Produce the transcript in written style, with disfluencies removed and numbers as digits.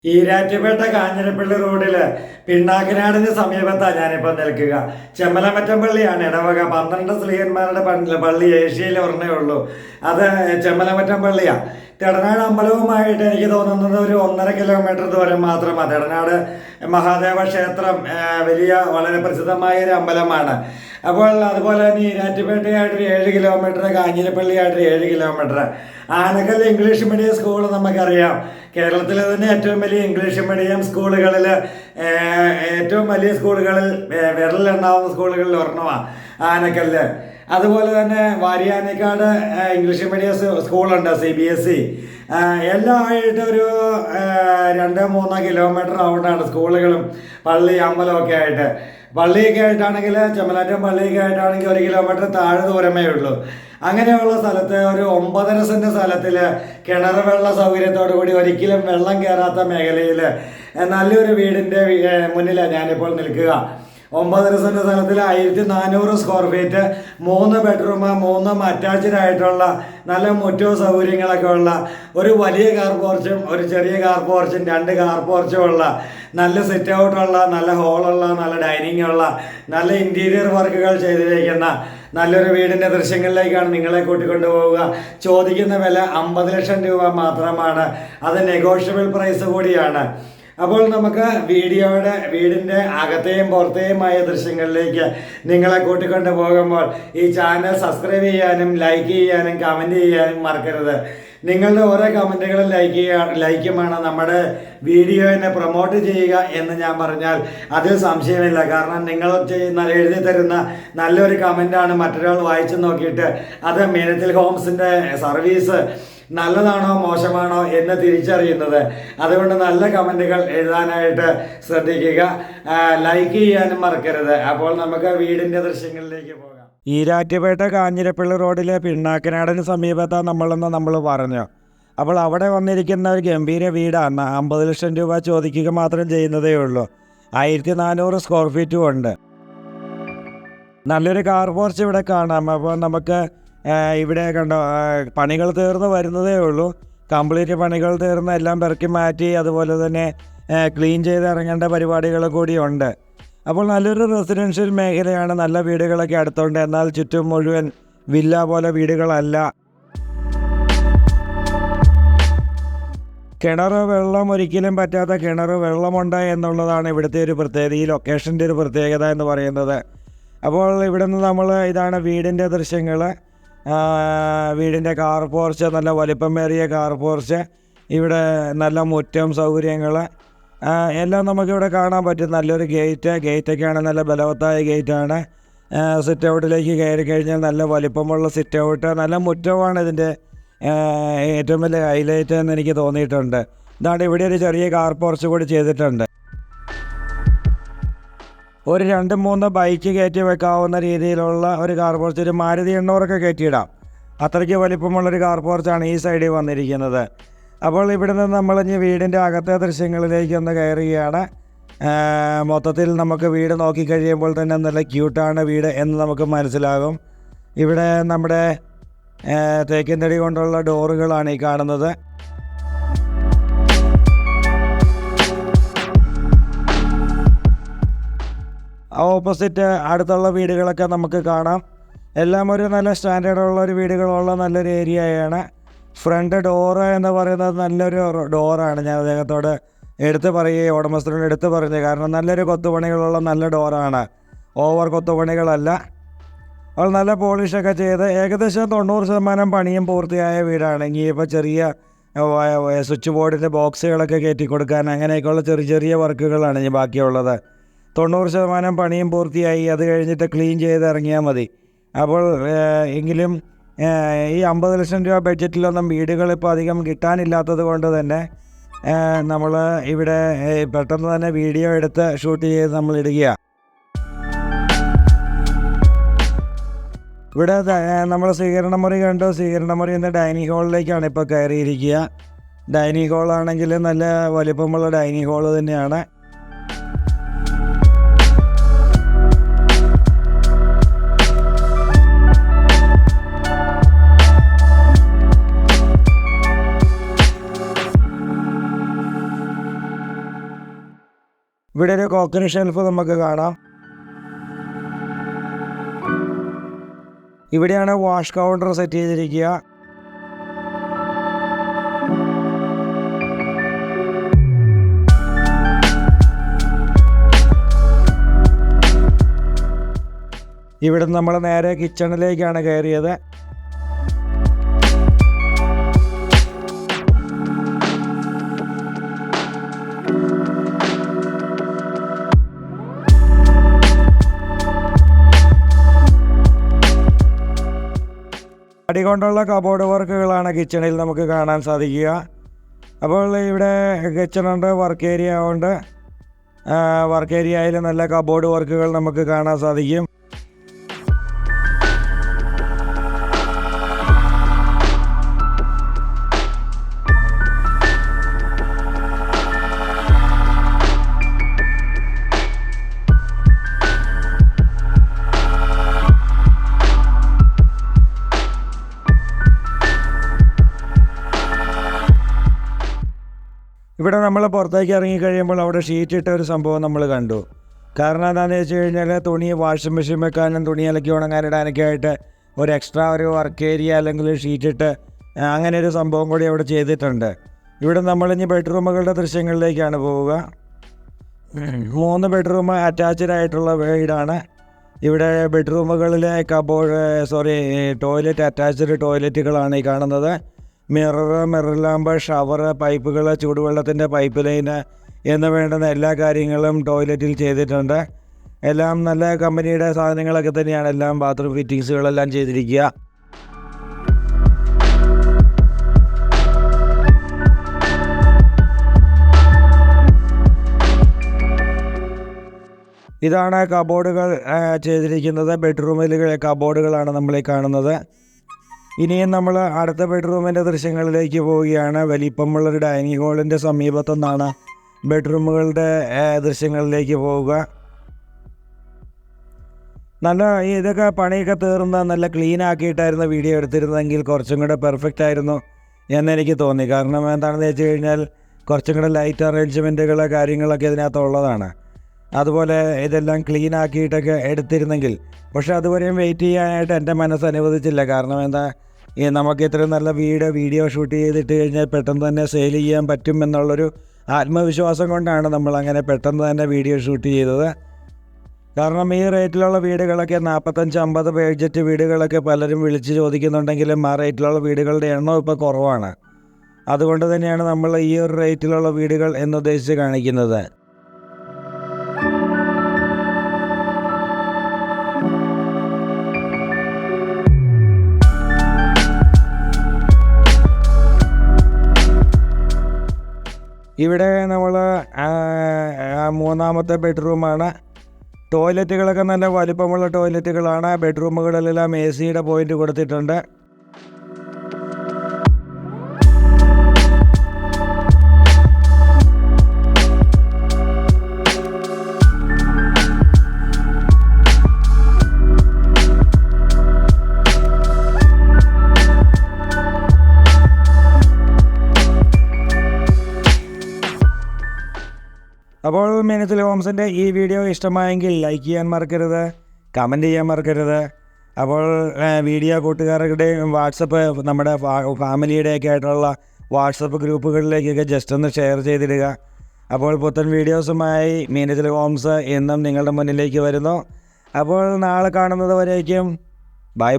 ഈരാറ്റുപേട്ട കാഞ്ഞിരപ്പള്ളി റോഡില് പിണ്ണാക്കിനാടിന് സമീപത്താണ് ഞാനിപ്പോൾ നിൽക്കുക. ചെമ്മലമറ്റം പള്ളിയാണ് ഇടവക 12 സ്ത്രീയന്മാരുടെ പള്ളി ഏഷ്യയിൽ ഒരെണ്ണേ ഉള്ളൂ. അത് ചെമ്മലമറ്റം പള്ളിയാണ്. തെടനാട് അമ്പലവുമായിട്ട് എനിക്ക് തോന്നുന്നത് ഒരു 1.5 കിലോമീറ്റർ ദൂരം മാത്രമാണ്. തെടനാട് മഹാദേവ ക്ഷേത്രം വലിയ വളരെ പ്രസിദ്ധമായ ഒരു അമ്പലമാണ്. അപ്പോൾ അതുപോലെ തന്നെ ഈരാറ്റുപേട്ടയായിട്ടൊരു 7 കിലോമീറ്റർ, കാഞ്ഞിരപ്പള്ളിയായിട്ടൊരു 7 kilometre. Anakkal English medium school നമുക്കറിയാം. കേരളത്തിലെ തന്നെ ഏറ്റവും വലിയ ഇംഗ്ലീഷ് മീഡിയം സ്കൂളുകളിൽ ഏറ്റവും വലിയ സ്കൂളുകളിൽ വിരലിലെണ്ണാവുന്ന സ്കൂളുകളിൽ ഒരെണ്ണമാണ് ആനക്കല്ല്. അതുപോലെ തന്നെ വാരിയാനിക്കാട് ഇംഗ്ലീഷ് മീഡിയം സ്കൂളുണ്ട്, CBSE. എല്ലാം ആയിട്ട് ഒരു 2-3 കിലോമീറ്റർ ഔട്ടാണ് സ്കൂളുകളും പള്ളി അമ്പലമൊക്കെ ആയിട്ട്. പള്ളിയൊക്കെ ആയിട്ടാണെങ്കിൽ ചെമ്മലാറ്റം പള്ളിയൊക്കെ ആയിട്ടാണെങ്കിൽ 1 കിലോമീറ്റർ താഴെ ദൂരമേ ഉള്ളൂ. അങ്ങനെയുള്ള സ്ഥലത്ത് ഒരു 9.5 സെൻറ്റ് സ്ഥലത്തിൽ കിണർ വെള്ള സൗകര്യത്തോടു കൂടി ഒരിക്കലും വെള്ളം കയറാത്ത മേഖലയിൽ നല്ലൊരു വീടിൻ്റെ മുന്നിലാണ് ഞാനിപ്പോൾ നിൽക്കുക. 9.5 സെൻറ്റ് സ്ഥലത്തിൽ 1400 സ്ക്വയർ ഫീറ്റ്, 3 ബെഡ്റൂം, 3 അറ്റാച്ച്ഡ് ആയിട്ടുള്ള നല്ല മുറ്റവും സൗകര്യങ്ങളൊക്കെ ഉള്ള ഒരു വലിയ കാർ പോർച്ചും ഒരു ചെറിയ കാർ പോർച്ചും 2 കാർ പോർച്ചും ഉള്ള നല്ല സിറ്റ് ഔട്ടുള്ള, നല്ല ഹോളുള്ള, നല്ല ഡൈനിങ് ഉള്ള, നല്ല ഇൻറ്റീരിയർ വർക്കുകൾ ചെയ്തിരിക്കുന്ന നല്ലൊരു വീടിൻ്റെ ദൃശ്യങ്ങളിലേക്കാണ് നിങ്ങളെ കൂട്ടിക്കൊണ്ടു പോവുക. ചോദിക്കുന്ന വില 50 ലക്ഷം രൂപ മാത്രമാണ്. അത് നെഗോഷ്യബിൾ പ്രൈസ് കൂടിയാണ്. അപ്പോൾ നമുക്ക് വീടിൻ്റെ അകത്തെയും പുറത്തെയുമായ ദൃശ്യങ്ങളിലേക്ക് നിങ്ങളെ കൂട്ടിക്കൊണ്ട് പോകുമ്പോൾ ഈ ചാനൽ സബ്സ്ക്രൈബ് ചെയ്യാനും ലൈക്ക് ചെയ്യാനും കമൻറ്റ് ചെയ്യാനും മറക്കരുത്. നിങ്ങളുടെ ഓരോ കമൻറ്റുകളും ലൈക്കുമാണ് നമ്മുടെ വീഡിയോനെ പ്രൊമോട്ട് ചെയ്യുക എന്ന് ഞാൻ പറഞ്ഞാൽ അതിൽ സംശയമില്ല. കാരണം നിങ്ങൾ എഴുതി തരുന്ന നല്ലൊരു കമൻറ്റാണ് മറ്റൊരാൾ വായിച്ചു നോക്കിയിട്ട് അത് മീനത്തിൽ ഹോംസിൻ്റെ സർവീസ് നല്ലതാണോ മോശമാണോ എന്ന് തിരിച്ചറിയുന്നത്. അതുകൊണ്ട് നല്ല കമൻറ്റുകൾ എഴുതാനായിട്ട് ശ്രദ്ധിക്കുക, ലൈക്ക് ചെയ്യാനും മറക്കരുത്. അപ്പോൾ നമുക്ക് വീടിൻ്റെ ദൃശ്യങ്ങളിലേക്ക് പോകാം. ഈരാറ്റുപേട്ട കാഞ്ഞിരപ്പള്ളി റോഡിലെ പിണ്ണാക്കനാടിന് സമീപത്താണ് നമ്മൾ പറഞ്ഞു. അപ്പോൾ അവിടെ വന്നിരിക്കുന്ന ഒരു ഗംഭീര വീടാണ്. 50 ലക്ഷം രൂപ ചോദിക്കുക മാത്രം ചെയ്യുന്നതേ ഉള്ളൂ. 1400 സ്ക്വയർ ഫീറ്റും ഉണ്ട്. നല്ലൊരു കാർ പോർച്ച് ഇവിടെ കാണാം. അപ്പോൾ നമുക്ക് ഇവിടെ കണ്ടോ, പണികൾ തീർന്ന് വരുന്നതേ ഉള്ളൂ. കംപ്ലീറ്റ് പണികൾ തീർന്ന് എല്ലാം പെറുക്കി മാറ്റി അതുപോലെ തന്നെ ക്ലീൻ ചെയ്ത് ഇറങ്ങേണ്ട പരിപാടികൾ കൂടിയുണ്ട്. അപ്പോൾ നല്ലൊരു റെസിഡൻഷ്യൽ മേഖലയാണ്. നല്ല വീടുകളൊക്കെ അടുത്തുണ്ട്. എന്നാൽ ചുറ്റും മുഴുവൻ വില്ല പോലെ വീടുകളല്ല. കിണർ വെള്ളം ഒരിക്കലും പറ്റാത്ത കിണർ വെള്ളമുണ്ട് എന്നുള്ളതാണ് ഇവിടുത്തെ ഒരു പ്രത്യേകത, ഈ ലൊക്കേഷൻ്റെ ഒരു പ്രത്യേകത എന്ന് പറയുന്നത്. അപ്പോൾ ഇവിടെ നിന്ന് ഇതാണ് വീടിൻ്റെ ദൃശ്യങ്ങൾ. വീടിൻ്റെ കാർ പോർച്ച്, നല്ല വലിപ്പമേറിയ കാർ പോർച്ച്, ഇവിടെ നല്ല മുറ്റം സൗകര്യങ്ങൾ എല്ലാം നമുക്കിവിടെ കാണാൻ പറ്റും. നല്ലൊരു ഗേറ്റൊക്കെയാണ്, നല്ല ബലവത്തായ ഗേറ്റാണ്. സിറ്റ് ഔട്ടിലേക്ക് കയറി കഴിഞ്ഞാൽ നല്ല വലിപ്പമുള്ള സിറ്റ് ഔട്ട്, നല്ല മുറ്റമാണ് ഇതിൻ്റെ ഏറ്റവും വലിയ ഹൈലൈറ്റ് എന്ന് എനിക്ക് തോന്നിയിട്ടുണ്ട്. ഇതാണ് ഇവിടെ ഒരു ചെറിയ കാർ പോർച്ച് കൂടി ചെയ്തിട്ടുണ്ട്. ഒരു 2-3 ബൈക്ക് കയറ്റി വെക്കാവുന്ന രീതിയിലുള്ള ഒരു കാർ പോർച്ച്, ഒരു മാരുതി 800 കയറ്റിയിടാം. അത്രയ്ക്ക് വലിപ്പമുള്ളൊരു കാർ പോർച്ചാണ് ഈ സൈഡിൽ വന്നിരിക്കുന്നത്. അപ്പോൾ ഇവിടെ നിന്ന് നമ്മളിഞ്ഞ് വീടിൻ്റെ അകത്തെ ദൃശ്യങ്ങളിലേക്ക് ഒന്ന് കയറുകയാണ്. മൊത്തത്തിൽ നമുക്ക് വീട് നോക്കിക്കഴിയുമ്പോൾ തന്നെ നല്ല ക്യൂട്ടാണ് വീട് എന്ന് നമുക്ക് മനസ്സിലാകും. ഇവിടെ നമ്മുടെ തേക്കിൻ തടി കൊണ്ടുള്ള ഡോറുകളാണ് ഈ കാണുന്നത്. ഓപ്പോസിറ്റ് അടുത്തുള്ള വീടുകളൊക്കെ നമുക്ക് കാണാം. എല്ലാം ഒരു നല്ല സ്റ്റാൻഡേർഡുള്ള ഒരു വീടുകളുള്ള നല്ലൊരു ഏരിയയാണ്. ഫ്രണ്ട് ഡോറ് എന്ന് പറയുന്നത് നല്ലൊരു ഡോറാണ്. ഞാൻ അദ്ദേഹത്തോട് ഉടമസ്ഥനോട് എടുത്ത് പറഞ്ഞത്. കാരണം നല്ലൊരു കൊത്തുപണികളുള്ള നല്ല ഡോറാണ്, ഓവർ കൊത്തുപണികളല്ല. അപ്പോൾ നല്ല പോളിഷൊക്കെ ചെയ്ത് ഏകദേശം 90% പണിയും പൂർത്തിയായ വീടാണ്. ഇനിയിപ്പോൾ ചെറിയ സ്വിച്ച് ബോർഡിൻ്റെ ബോക്സുകളൊക്കെ കയറ്റി കൊടുക്കാൻ അങ്ങനെയൊക്കെയുള്ള ചെറിയ വർക്കുകളാണ് ഇനി ബാക്കിയുള്ളത്. 90% പണിയും പൂർത്തിയായി. അത് കഴിഞ്ഞിട്ട് ക്ലീൻ ചെയ്ത് ഇറങ്ങിയാൽ മതി. അപ്പോൾ എങ്കിലും ഈ 50 ലക്ഷം രൂപ ബഡ്ജറ്റിലൊന്നും വീടുകൾ ഇപ്പോൾ അധികം കിട്ടാനില്ലാത്തത് കൊണ്ട് തന്നെ നമ്മൾ ഇവിടെ പെട്ടെന്ന് തന്നെ വീഡിയോ എടുത്ത് ഷൂട്ട് ചെയ്ത് നമ്മൾ ഇടുകയാണ്. ഇവിടെ നമ്മൾ സ്വീകരണ മുറി കണ്ടു. സ്വീകരണ മുറി എന്ന ഡൈനിങ് ഹാളിലേക്കാണ് ഇപ്പോൾ കയറിയിരിക്കുക. ഡൈനിങ് ഹാളാണെങ്കിൽ നല്ല വലിപ്പമുള്ള ഡൈനിങ് ഹാള് തന്നെയാണ്. ഇവിടെ ഒരു കോക്കറി ഷെൽഫ് നമുക്ക് കാണാം. ഇവിടെയാണ് വാഷ് കൗണ്ടർ സെറ്റ് ചെയ്തിരിക്കുക. ഇവിടെ നമ്മൾ നേരെ കിച്ചണിലേക്കാണ് കയറിയത്. അടി കൊണ്ടുള്ള കബോർഡ് വർക്കുകളാണ് കിച്ചണിൽ നമുക്ക് കാണാൻ സാധിക്കുക. അപ്പോൾ ഇവിടെ കിച്ചണുണ്ട്, വർക്ക് ഏരിയ ഉണ്ട്. വർക്ക് ഏരിയയിൽ നല്ല കബോർഡ് വർക്കുകൾ നമുക്ക് കാണാൻ സാധിക്കും. ഇവിടെ നമ്മൾ പുറത്തേക്ക് ഇറങ്ങിക്കഴിയുമ്പോൾ അവിടെ ഷീറ്റ് ഇട്ട ഒരു സംഭവം നമ്മൾ കണ്ടു. കാരണം എന്താണെന്ന് വെച്ച് കഴിഞ്ഞാൽ തുണി വാഷിംഗ് മെഷീൻ വെക്കാനും തുണി അലക്കി ഉണങ്ങാനിടാനൊക്കെ ആയിട്ട് ഒരു എക്സ്ട്രാ ഒരു വർക്ക് ഏരിയ അല്ലെങ്കിൽ ഷീറ്റ് ഇട്ട് അങ്ങനെ ഒരു സംഭവം കൂടി അവിടെ ചെയ്തിട്ടുണ്ട്. ഇവിടെ നമ്മളിനി ബെഡ്റൂമുകളുടെ ദൃശ്യങ്ങളിലേക്കാണ് പോവുക. 3 ബെഡ്റൂം അറ്റാച്ച്ഡ് ആയിട്ടുള്ള വീടാണ്. ഇവിടെ ബെഡ്റൂമുകളിലെ ടോയ്ലറ്റ് അറ്റാച്ച്ഡ് ടോയ്ലറ്റുകളാണ് ഈ കാണുന്നത്. മിറർ ലാമ്പ്, ഷവർ, പൈപ്പുകൾ, ചൂടുവെള്ളത്തിൻ്റെ പൈപ്പ് ലൈന് എന്ന് വേണ്ടുന്ന എല്ലാ കാര്യങ്ങളും ടോയ്ലറ്റിൽ ചെയ്തിട്ടുണ്ട്. എല്ലാം നല്ല കമ്പനിയുടെ സാധനങ്ങളൊക്കെ തന്നെയാണ്. എല്ലാം ബാത്റൂം ഫിറ്റിങ്സുകളെല്ലാം ചെയ്തിരിക്കുക. ഇതാണ് കബോർഡുകൾ ചെയ്തിരിക്കുന്നത്. ബെഡ്റൂമിൽ കബോർഡുകളാണ് നമ്മളീ കാണുന്നത്. ഇനിയും നമ്മൾ അടുത്ത ബെഡ്റൂമിൻ്റെ ദൃശ്യങ്ങളിലേക്ക് പോവുകയാണ്. വലിപ്പമുള്ളൊരു ഡൈനിങ് ഹാളിൻ്റെ സമീപത്തു നിന്നാണ് ബെഡ്റൂമുകളുടെ ദൃശ്യങ്ങളിലേക്ക് പോവുക. നല്ല ഇതൊക്കെ പണിയൊക്കെ തീർന്ന് നല്ല ക്ലീൻ ആക്കിയിട്ടായിരുന്നു വീഡിയോ എടുത്തിരുന്നെങ്കിൽ കുറച്ചും കൂടെ പെർഫെക്റ്റ് ആയിരുന്നു എന്നെനിക്ക് തോന്നി. കാരണം എന്താണെന്ന് വെച്ച് കഴിഞ്ഞാൽ കുറച്ചും കൂടെ ലൈറ്റ് അറേഞ്ച്മെൻറ്റുകൾ കാര്യങ്ങളൊക്കെ ഇതിനകത്തുള്ളതാണ്. അതുപോലെ ഇതെല്ലാം ക്ലീൻ ആക്കിയിട്ടൊക്കെ എടുത്തിരുന്നെങ്കിൽ, പക്ഷേ അതുവരെയും വെയിറ്റ് ചെയ്യാനായിട്ട് എൻ്റെ മനസ്സ് അനുവദിച്ചില്ല. കാരണം എന്താ, നമുക്ക് ഇത്രയും നല്ല വീഡിയോ ഷൂട്ട് ചെയ്തിട്ട് കഴിഞ്ഞാൽ പെട്ടെന്ന് തന്നെ സെയിൽ ചെയ്യാൻ പറ്റും എന്നുള്ളൊരു ആത്മവിശ്വാസം കൊണ്ടാണ് നമ്മളങ്ങനെ പെട്ടെന്ന് തന്നെ വീഡിയോ ഷൂട്ട് ചെയ്തത്. കാരണം ഈ റേറ്റിലുള്ള വീടുകളൊക്കെ 45-50 ബഡ്ജറ്റ് വീടുകളൊക്കെ പലരും വിളിച്ച് ചോദിക്കുന്നുണ്ടെങ്കിലും ആ റേറ്റിലുള്ള വീടുകളുടെ എണ്ണം ഇപ്പോൾ കുറവാണ്. അതുകൊണ്ട് തന്നെയാണ് നമ്മൾ ഈ ഒരു റേറ്റിലുള്ള വീടുകൾ എന്നുദ്ദേശിച്ച് കാണിക്കുന്നത്. ഇവിടെ നമ്മൾ 3ാമത്തെ ബെഡ്റൂമാണ്. ടോയ്ലറ്റുകളൊക്കെ നല്ല വലിപ്പമുള്ള ടോയ്ലറ്റുകളാണ്. ബെഡ്റൂമുകളിലെല്ലാം AC പോയിൻ്റ് കൊടുത്തിട്ടുണ്ട്. അപ്പോൾ മീനത്തിൽ ഹോംസിൻ്റെ ഈ വീഡിയോ ഇഷ്ടമായെങ്കിൽ ലൈക്ക് ചെയ്യാൻ മറക്കരുത്, കമൻറ്റ് ചെയ്യാൻ മറക്കരുത്. അപ്പോൾ വീഡിയോ കൂട്ടുകാരുടെയും വാട്സപ്പ് നമ്മുടെ ഫാമിലിയുടെയൊക്കെ ആയിട്ടുള്ള വാട്സപ്പ് ഗ്രൂപ്പുകളിലേക്കൊക്കെ ജസ്റ്റ് ഒന്ന് ഷെയർ ചെയ്തിടുക. അപ്പോൾ പുത്തൻ വീഡിയോസുമായി മീനത്തിൽ ഹോംസ് എന്നും നിങ്ങളുടെ മുന്നിലേക്ക് വരുന്നു. അപ്പോൾ നാളെ കാണുന്നത് വരേക്കും ബൈ.